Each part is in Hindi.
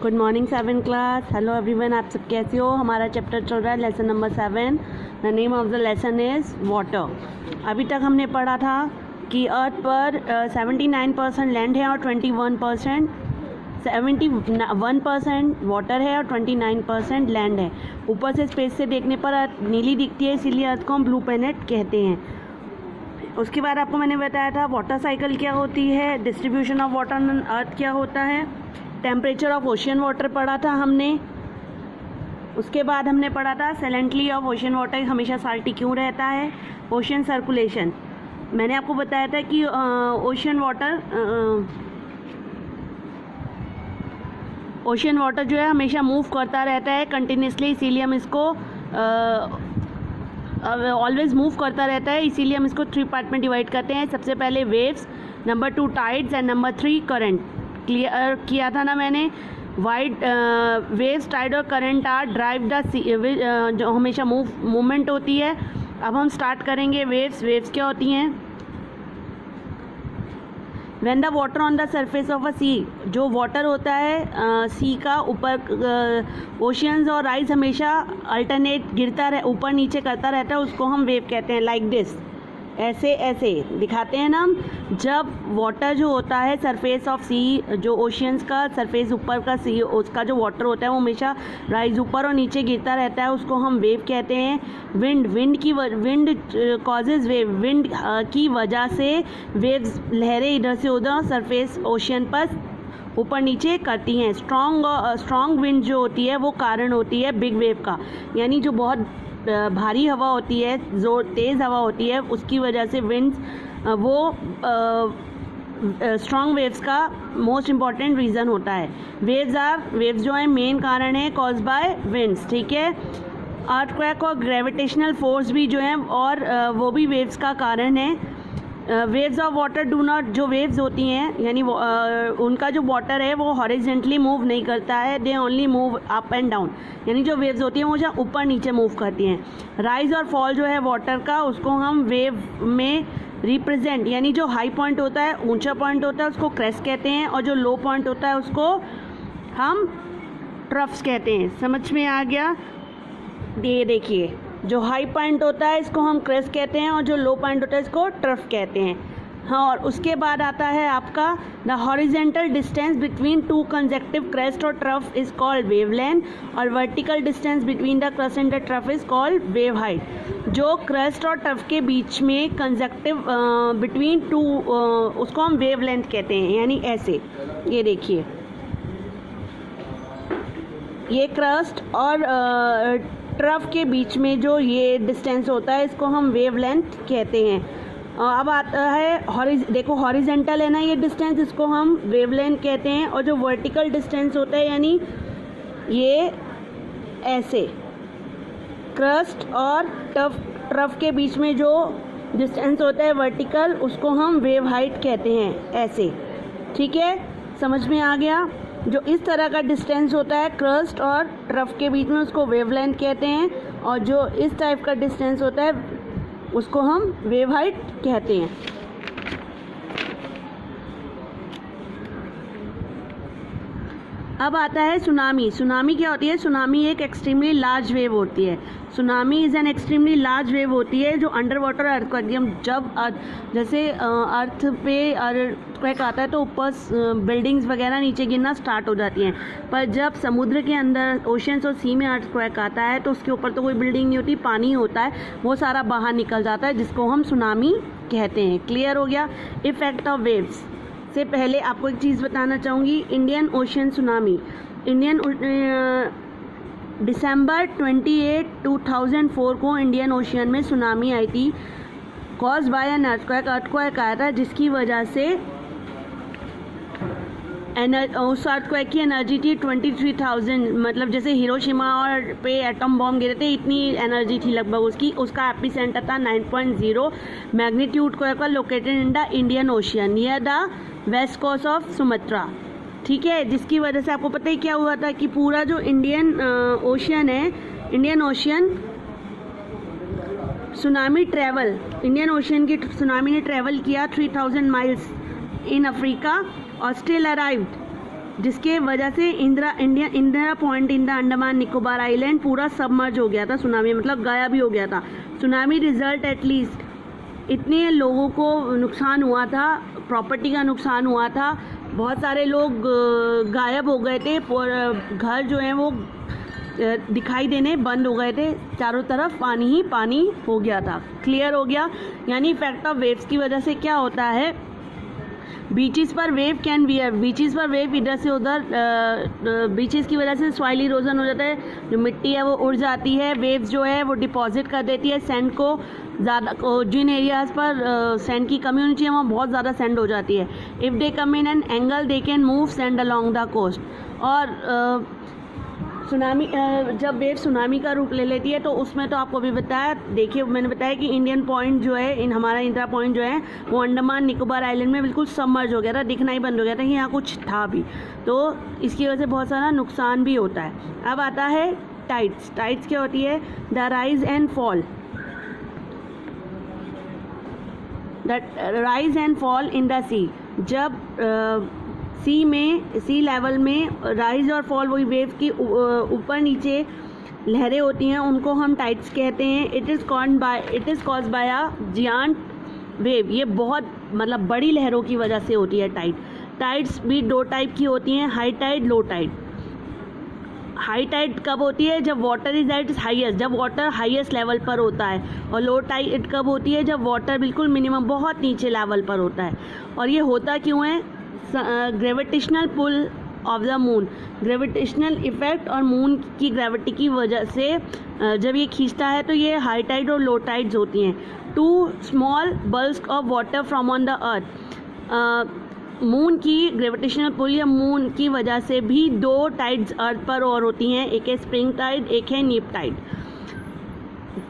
Good morning 7 class. Hello everyone, आप सब कैसे हो। हमारा चैप्टर चल रहा है lesson number 7। The name of the lesson is water. अभी तक हमने पढ़ा था कि अर्थ पर 79% लैंड है और 21% 71% वाटर है और 29% लैंड है। ऊपर से स्पेस से देखने पर अर्थ नीली दिखती है, इसीलिए अर्थ को हम ब्लू प्लैनेट कहते हैं। उसके बाद आपको मैंने बताया था वाटर साइकिल क्या होती है, distribution of water on earth क्या होता है, टेम्परेचर ऑफ ओशियन वाटर पढ़ा था हमने। उसके बाद हमने पढ़ा था सैलेंटली ऑफ ओशियन वाटर हमेशा साल्टी क्यों रहता है, ओशियन सर्कुलेशन। मैंने आपको बताया था कि ओशियन वाटर जो है हमेशा मूव करता रहता है कंटिन्यूसली, इसीलिए हम इसको ऑलवेज मूव करता रहता है, इसीलिए हम इसको 3 पार्ट में डिवाइड करते हैं। सबसे पहले waves, number 2 tides and number 3 current. Clear किया था ना मैंने। वाइड वेव्स, टाइड और करंट आर ड्राइव द जो हमेशा मूवमेंट होती है। अब हम स्टार्ट करेंगे वेव्स क्या होती हैं। When the water on the surface of a sea, जो वाटर होता है सी का ऊपर ओशियंस और राइज हमेशा अल्टरनेट गिरता रहे, ऊपर नीचे करता रहता है, उसको हम वेव कहते हैं। लाइक दिस, ऐसे दिखाते हैं ना हम। जब वाटर जो होता है सरफेस ऑफ सी, जो ओशियंस का सरफेस ऊपर का सी, उसका जो वाटर होता है वो हमेशा राइज ऊपर और नीचे गिरता रहता है, उसको हम वेव कहते हैं। विंड कॉजेज वेव, विंड की वजह से वेव्स, लहरें इधर से उधर सरफेस ओशियन पर ऊपर नीचे करती हैं। स्ट्रॉन्ग विंड जो होती है वो कारण होती है बिग वेव का, यानी जो बहुत भारी हवा होती है, जो तेज़ हवा होती है, उसकी वजह से विंड्स वो स्ट्रॉन्ग वेव्स का मोस्ट इम्पॉर्टेंट रीज़न होता है। वेव्स जो है मेन कारण है कॉज बाय विंड्स, ठीक है। अर्थक्वेक और ग्रेविटेशनल फोर्स भी जो है और वो भी वेव्स का कारण है। Waves of water do not, जो वेव्स होती हैं यानी उनका जो वाटर है वो हॉरिजेंटली मूव नहीं करता है, they only move up and down, यानी जो वेव्स होती हैं वो जहाँ ऊपर नीचे मूव करती हैं। राइज और फॉल जो है वाटर का, उसको हम वेव में रिप्रेजेंट, यानी जो हाई पॉइंट होता है, ऊंचा पॉइंट होता है, उसको क्रेस्ट कहते हैं, और जो लो पॉइंट होता है उसको हम ट्रफ्स कहते हैं। समझ में आ गया। ये देखिए, जो हाई पॉइंट होता है इसको हम क्रेस्ट कहते हैं और जो लो पॉइंट होता है इसको ट्रफ कहते हैं। हाँ, और उसके बाद आता है आपका the horizontal distance between 2 consecutive crest और ट्रफ इज कॉल्ड वेवलेंथ, और vertical distance between the crest and the trough is called wave height. जो क्रेस्ट और ट्रफ के बीच में कंसेक्टिव बिटवीन 2, उसको हम वेवलेंथ कहते हैं, यानी ऐसे। ये देखिए, ये क्रेस्ट और ट्रफ के बीच में जो ये डिस्टेंस होता है इसको हम वेवलेंथ कहते हैं। अब आता है देखो हॉरिजेंटल है ना ये डिस्टेंस, इसको हम वेवलेंथ कहते हैं, और जो वर्टिकल डिस्टेंस होता है यानी ये ऐसे क्रस्ट और ट्रफ के बीच में जो डिस्टेंस होता है वर्टिकल, उसको हम वेव हाइट कहते हैं, ऐसे। ठीक है, समझ में आ गया। जो इस तरह का डिस्टेंस होता है क्रस्ट और ट्रफ के बीच में, उसको वेवलेंथ कहते हैं, और जो इस टाइप का डिस्टेंस होता है उसको हम वेव हाइट कहते हैं। अब आता है सुनामी। सुनामी क्या होती है? सुनामी एक एक्सट्रीमली लार्ज वेव होती है। Tsunami is an extremely large wave होती है जो अंडर वाटर अर्थक्वेक, जब जैसे अर्थ पे अर्थक्वेक आता है तो ऊपर बिल्डिंग्स वगैरह नीचे गिरना स्टार्ट हो जाती हैं, पर जब समुद्र के अंदर ओशंस और सी में अर्थक्वेक आता है तो उसके ऊपर तो कोई बिल्डिंग नहीं होती, पानी होता है, वो सारा बाहर निकल जाता है, जिसको हम सुनामी कहते हैं। क्लियर हो गया। इफेक्ट ऑफ वेव्स से पहले आपको एक चीज़ बताना चाहूँगी। इंडियन ओशियन सुनामी, दिसंबर 28, 2004 को इंडियन ओशियन में सुनामी आई थी, कॉज बाय एन अर्थक्वेक आया था, जिसकी वजह से उस अर्थक्वेक की एनर्जी थी 23,000, मतलब जैसे हिरोशिमा और पे एटम बॉम्ब गिरे थे, इतनी एनर्जी थी लगभग उसकी। उसका एपिसेंटर था 9.0 मैग्नीट्यूड का, located in the Indian ocean near the west coast of Sumatra. ठीक है, जिसकी वजह से आपको पता ही क्या हुआ था कि पूरा जो इंडियन ओशियन है, Indian ocean tsunami travel, Indian ocean की सुनामी ने ट्रैवल किया 3000 माइल्स इन अफ्रीका और स्टिल अराइव्ड जिसके वजह से Indira point in the Andaman Nicobar island पूरा सबमर्ज हो गया था सुनामी, मतलब गायब ही हो गया था। सुनामी रिजल्ट एटलीस्ट इतने लोगों को नुकसान हुआ था, प्रॉपर्टी का नुकसान हुआ था, बहुत सारे लोग गायब हो गए थे और घर जो हैं वो दिखाई देने बंद हो गए थे, चारों तरफ पानी ही पानी हो गया था। क्लियर हो गया? यानी इफेक्ट ऑफ वेव्स की वजह से क्या होता है, बीचेस पर वेव कैन वियर, बीचेस पर वेव इधर से उधर, बीचेस की वजह से सॉइल इरोजन हो जाता है, जो मिट्टी है वो उड़ जाती है, वेव्स जो है वो डिपॉजिट कर देती है सैंड को, ज़्यादा जिन एरियाज़ पर सैंड की कमी होनी चाहिए वहाँ बहुत ज़्यादा सैंड हो जाती है। If they come in an angle they can move sand along the coast. और सुनामी जब वेव सुनामी का रूप ले लेती है तो उसमें तो आपको भी बताया, देखिए मैंने बताया कि इंडियन पॉइंट जो है, हमारा इंदिरा पॉइंट जो है वो अंडमान निकोबार आइलैंड में बिल्कुल सबमर्ज हो गया था, दिखना ही बंद हो गया था कि यहाँ कुछ था भी, तो इसकी वजह से बहुत सारा नुकसान भी होता है। अब आता है टाइड्स। टाइड्स क्या होती है? The rise and fall, the rise and fall in the sea. जब सी लेवल में राइज और फॉल, वही वेव की ऊपर नीचे लहरें होती हैं, उनको हम टाइड्स कहते हैं। It is caused by a giant wave. ये बहुत मतलब बड़ी लहरों की वजह से होती है टाइड। टाइड्स भी दो टाइप की होती हैं, high tide, low tide. High tide कब होती है? जब वाटर इज एट हाईएस्ट, जब वाटर हाईएस्ट लेवल पर होता है। और लो टाइड कब होती है? जब वाटर बिल्कुल मिनिमम बहुत नीचे लेवल पर होता है। और ये होता क्यों है? Gravitational pull of the moon, gravitational effect और मून की ग्रेविटी की वजह से जब ये खींचता है तो ये हाई टाइड और लो टाइड्स होती हैं। To small bulk of water from on the earth. Moon की ग्रेविटेशनल पुल या मून की वजह से भी दो टाइड्स अर्थ पर और होती हैं, एक है स्प्रिंग टाइड, एक है नीप टाइड।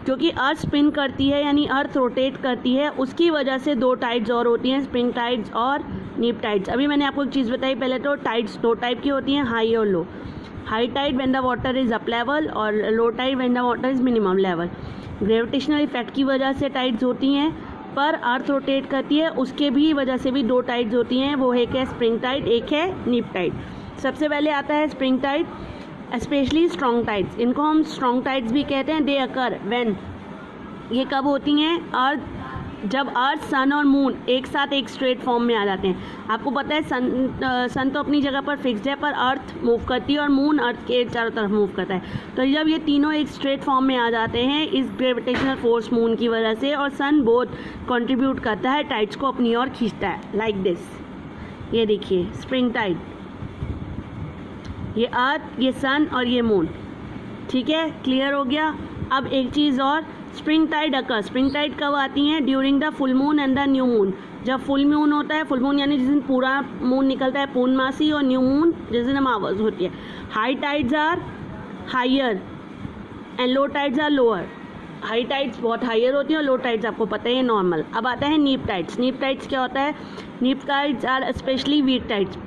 क्योंकि अर्थ स्पिन करती है यानी अर्थ रोटेट करती है, उसकी वजह से दो टाइड्स और होती हैं, स्प्रिंग टाइड्स और नीप टाइड्स। अभी मैंने आपको एक चीज़ बताई पहले, तो टाइड्स दो टाइप की होती हैं, हाई और low. High tide when the water is up level और low tide when the water is minimum level. Gravitational effect की वजह से टाइड्स होती हैं, पर अर्थ रोटेट करती है उसके भी वजह से भी दो टाइड्स होती हैं, वो एक है स्प्रिंग टाइड, एक है नीप टाइड। सबसे पहले आता है spring tide, specially strong tides. इनको हम स्ट्रॉन्ग टाइड्स भी कहते हैं। दे अकर व्हेन, ये कब होती हैं? अर्थ, जब अर्थ, सन और मून एक साथ एक स्ट्रेट फॉर्म में आ जाते हैं। आपको पता है सन तो अपनी जगह पर फिक्स्ड है, पर अर्थ मूव करती है और मून अर्थ के चारों तरफ मूव करता है। तो जब ये तीनों एक स्ट्रेट फॉर्म में आ जाते हैं इस ग्रेविटेशनल फोर्स मून की वजह से, और सन बोथ कंट्रीब्यूट करता है, टाइड्स को अपनी ओर खींचता है, लाइक दिस। ये देखिए स्प्रिंग टाइड, ये अर्थ, ये सन और ये मून। ठीक है, क्लियर हो गया? अब एक चीज़ और, स्प्रिंग टाइड अकर, स्प्रिंग टाइड कब आती हैं? During the full moon and the new moon. जब फुल मून होता है, फुल मून यानी जिस दिन पूरा मून निकलता है, पूर्णमासी, और न्यू मून जिस दिन अमावस होती है। High tides are higher and low tides are lower. High tides बहुत हाइयर होती हैं और लो टाइड्स आपको पता है नॉर्मल। अब आता है नीप टाइड्स। नीप टाइड्स क्या होता है? Neap tides are specially weak tides.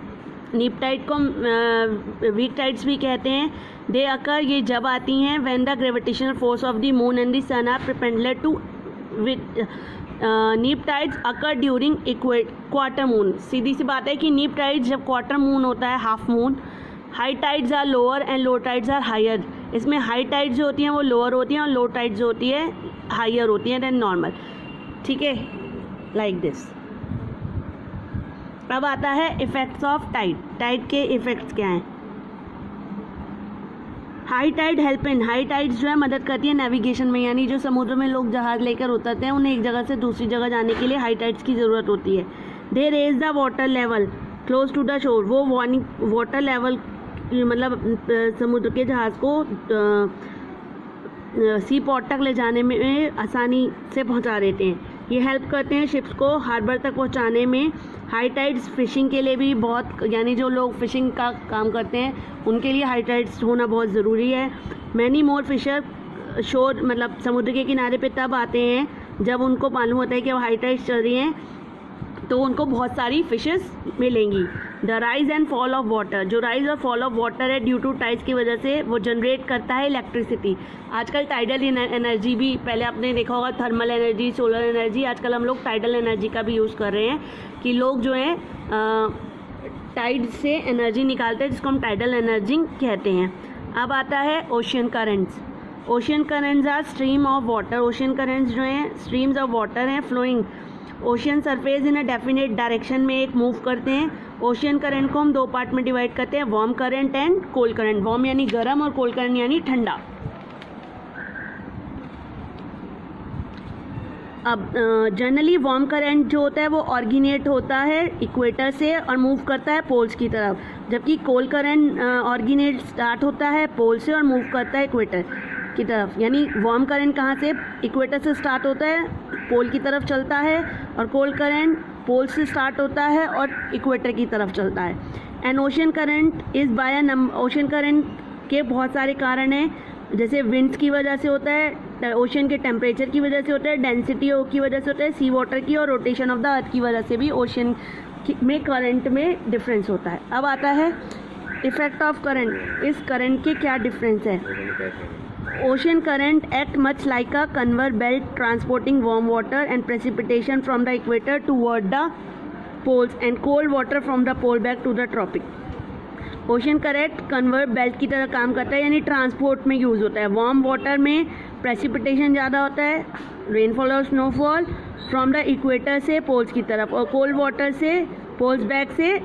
Neap tide को वीक टाइड्स भी कहते हैं। दे अकर, ये जब आती हैं when the gravitational force of the moon and the sun are perpendicular to with. Neap tides occur during quarter moon. सीधी सी बात है कि नीप टाइड्स जब क्वार्टर मून होता है, half moon. High tides are lower and low tides are higher. इसमें हाई टाइड्स जो होती हैं वो लोअर होती हैं और लो टाइड्स जो होती है हायर होती हैं देन नॉर्मल। ठीक है, लाइक दिस। अब आता है इफेक्ट्स ऑफ टाइड। टाइड के इफेक्ट्स क्या हैं? High tide help in, high tides जो है मदद करती है नेविगेशन में, यानी जो समुद्र में लोग जहाज़ लेकर उतरते हैं उन्हें एक जगह से दूसरी जगह जाने के लिए हाई टाइड्स की ज़रूरत होती है। They raise the water level close to the shore, वो वाटर लेवल मतलब समुद्र के जहाज़ को सी पोर्ट तक ले जाने में आसानी से पहुंचा देते हैं। ये हेल्प करते हैं शिप्स को हार्बर तक पहुंचाने में। हाई टाइड्स फिशिंग के लिए भी बहुत, यानी जो लोग फिशिंग का काम करते हैं उनके लिए हाई टाइड्स होना बहुत ज़रूरी है। मैनी मोर फिशर शोर, मतलब समुद्र के किनारे पे तब आते हैं जब उनको मालूम होता है कि अब हाई टाइड्स चल रही हैं, तो उनको बहुत सारी फिशेस मिलेंगी। The rise and fall of water, जो राइज और फॉल ऑफ वाटर है ड्यू टू टाइड्स की वजह से वो जनरेट करता है इलेक्ट्रिसिटी। आजकल टाइडल एनर्जी भी, पहले आपने देखा होगा थर्मल एनर्जी, सोलर एनर्जी, आजकल हम लोग टाइडल एनर्जी का भी यूज़ कर रहे हैं कि लोग जो हैं टाइड से एनर्जी निकालते हैं जिसको हम टाइडल एनर्जी कहते हैं। अब आता है ocean currents. Ocean currents are stream of water. Ocean currents जो हैं स्ट्रीम्स ऑफ वाटर हैं flowing ocean surface in a definite direction में एक मूव करते हैं। ओशियन करंट को हम दो पार्ट में डिवाइड करते हैं, warm current and cold current. Warm यानी गर्म और कोल्ड करंट यानी ठंडा। अब जनरली वार्म करंट जो होता है वो ऑरिजिनेट होता है इक्वेटर से और मूव करता है पोल्स की तरफ, जबकि कोल्ड करंट ऑरिजिनेट स्टार्ट होता है पोल से और मूव करता है इक्वेटर की तरफ। यानी वार्म करंट कहाँ से, इक्वेटर से स्टार्ट होता है, पोल की तरफ चलता है, और कोल्ड करंट पोल से स्टार्ट होता है और इक्वेटर की तरफ चलता है। And ocean current is by ocean current के बहुत सारे कारण हैं, जैसे विंड्स की वजह से होता है, ओशन के टेम्परेचर की वजह से होता है, डेंसिटी की वजह से होता है, सी वाटर की और रोटेशन ऑफ द अर्थ की वजह से भी ओशन में करंट में डिफरेंस होता है। अब आता है इफेक्ट ऑफ करंट। इस करंट के क्या डिफरेंस है। Ocean current act much like a conveyor belt transporting warm water and precipitation from the equator toward the poles and cold water from the pole back to the tropic. Ocean current conveyor belt की तरह काम करता है, यानी ट्रांसपोर्ट में यूज़ होता है। वार्म वाटर में प्रेसिपिटेशन ज़्यादा होता है, रेनफॉल और स्नोफॉल फ्रॉम द इक्वेटर से पोल्स की तरफ, और कोल्ड वाटर से पोल्स बैक से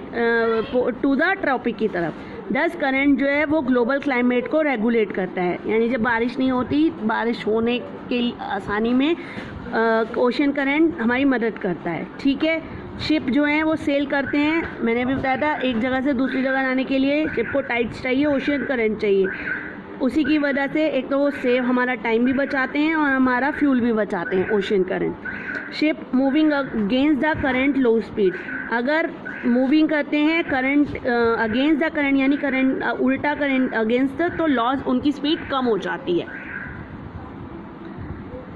टू द ट्रॉपिक की तरफ। दस करंट जो है वो ग्लोबल क्लाइमेट को रेगुलेट करता है, यानी जब बारिश नहीं होती, बारिश होने के आसानी में ओशन करंट हमारी मदद करता है। ठीक है, शिप जो हैं वो सेल करते हैं, मैंने भी बताया था, एक जगह से दूसरी जगह जाने के लिए शिप को टाइड्स चाहिए, ओशन करंट चाहिए। उसी की वजह से एक तो वो सेव हमारा टाइम भी बचाते हैं और हमारा फ्यूल भी बचाते हैं ocean current. Ship moving against the current low speed, अगर मूविंग करते हैं करंट अगेंस्ट द करंट यानी करंट उल्टा करंट अगेंस्ट, तो लॉस उनकी स्पीड कम हो जाती है।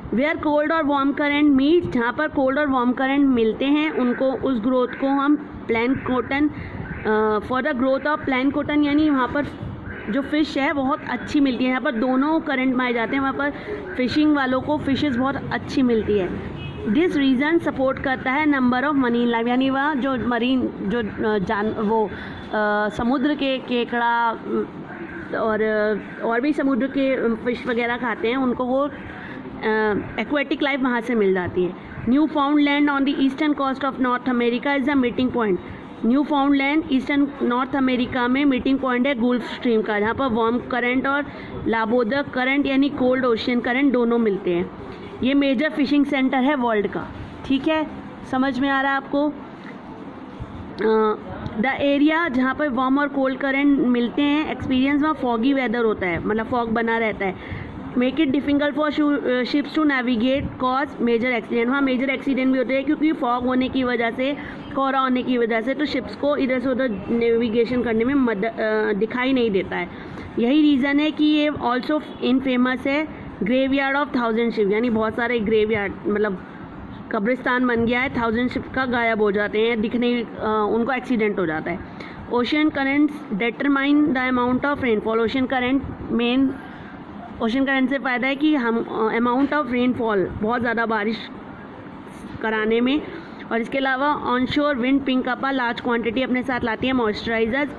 वेयर कोल्ड और वार्म करंट मीट, जहाँ पर कोल्ड और वार्म करंट मिलते हैं उनको, उस ग्रोथ को हम plant cotton, for the growth of plant cotton, यानी वहाँ पर जो फ़िश है बहुत अच्छी मिलती है। यहाँ पर दोनों करंट मारे जाते हैं, वहाँ पर फिशिंग वालों को फ़िशेस बहुत अच्छी मिलती है। दिस रीज़न सपोर्ट करता है नंबर ऑफ मरीन लाइफ, यानी वह जो मरीन जो समुद्र के केकड़ा और भी समुद्र के फिश वगैरह खाते हैं, उनको वो एक्वेटिक लाइफ वहाँ से मिल जाती है। Newfoundland on the eastern coast of North America is the meeting point. Newfoundland eastern North America में मीटिंग पॉइंट है गुल्फ स्ट्रीम का, जहाँ पर वार्म करंट और लाबोदक करंट यानी कोल्ड ओशियन करंट दोनों मिलते हैं। ये मेजर फिशिंग सेंटर है वर्ल्ड का। ठीक है, समझ में आ रहा है आपको। द एरिया जहाँ पर वार्म और कोल्ड करंट मिलते हैं, एक्सपीरियंस वहाँ फॉगी वेदर होता है, मतलब फॉग बना रहता है। Make it difficult for ships to navigate cause major accident, वहाँ मेजर एक्सीडेंट भी होते हैं क्योंकि फॉग होने की वजह से, कोहरा होने की वजह से, तो शिप्स को इधर से उधर नेविगेशन करने में दिखाई नहीं देता है। यही रीज़न है कि ये ऑल्सो इन फेमस है ग्रेवयार्ड ऑफ 1000 शिप, यानी बहुत सारे ग्रेवयार्ड मतलब कब्रिस्तान बन गया है, 1000 शिप का गायब हो जाते हैं, दिखने उनको एक्सीडेंट हो जाता है। Ocean currents determine the amount of rainfall. Ocean current main ocean current से फ़ायदा है कि हम अमाउंट ऑफ रेनफॉल बहुत ज़्यादा बारिश कराने में, और इसके अलावा onshore wind pick up a large quantity अपने साथ लाती है मॉइस्चराइजर्स,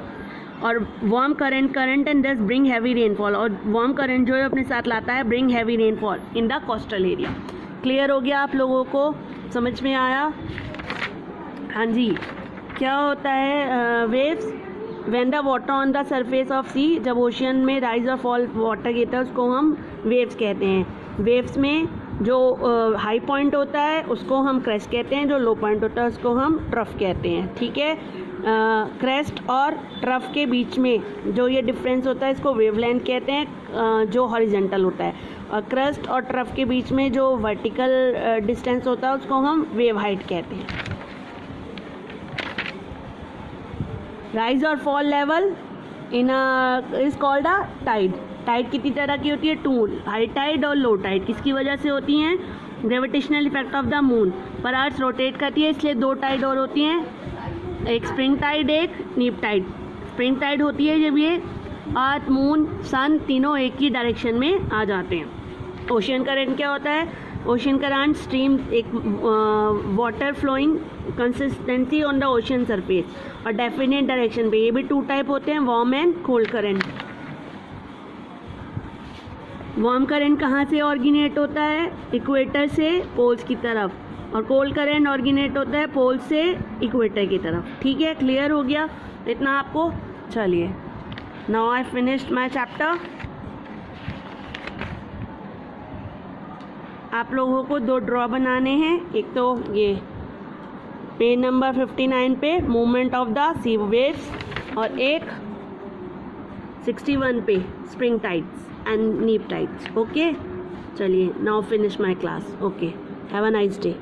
और warm current and thus bring heavy rainfall, और वार्म करंट जो है अपने साथ लाता है bring heavy rainfall in the coastal area. Clear हो गया आप लोगों को, समझ में आया। हाँ जी, क्या होता है waves. When the water on the surface of sea, जब ओशियन में राइज और फॉल वाटर गिरता है उसको हम वेव्स कहते हैं। वेव्स में जो हाई पॉइंट होता है उसको हम क्रेस्ट कहते हैं, जो लो पॉइंट होता है उसको हम ट्रफ कहते हैं। ठीक है, क्रेस्ट और ट्रफ के बीच में जो ये डिफरेंस होता है इसको वेवलेंथ कहते हैं, जो हॉरिजॉन्टल होता है, और क्रेस्ट और ट्रफ के बीच में जो वर्टिकल डिस्टेंस होता है उसको हम वेव हाइट कहते हैं। राइज और fall level in is called a tide. Tide कितनी तरह की होती है, टू, हाई टाइड और लो टाइड। किसकी वजह से होती हैं, gravitational effect of the moon पर अर्थ रोटेट करती है, इसलिए दो टाइड और होती हैं, एक स्प्रिंग टाइड एक नीप टाइड। स्प्रिंग टाइड होती है जब ये अर्थ मून सन तीनों एक ही डायरेक्शन में आ जाते हैं। ओशियन करंट क्या होता है, ओशन करंट स्ट्रीम एक water flowing consistency on the ocean surface और डेफिनेट डायरेक्शन पे, ये भी 2 टाइप होते हैं, warm and cold current. Warm current कहाँ से ऑरिजिनेट होता है? इक्वेटर से पोल्स की तरफ, और कोल्ड करंट ऑरिजिनेट होता है पोल से इक्वेटर की तरफ। ठीक है, क्लियर हो गया इतना आपको? चलिए, now I finished my chapter. आप लोगों को 2 ड्रॉ बनाने हैं, एक तो ये पेज नंबर 59 पे movement of the sea waves, और एक 61 पे spring tides and neap tides. Okay, चलिए, now finish my class. Okay, have a nice day.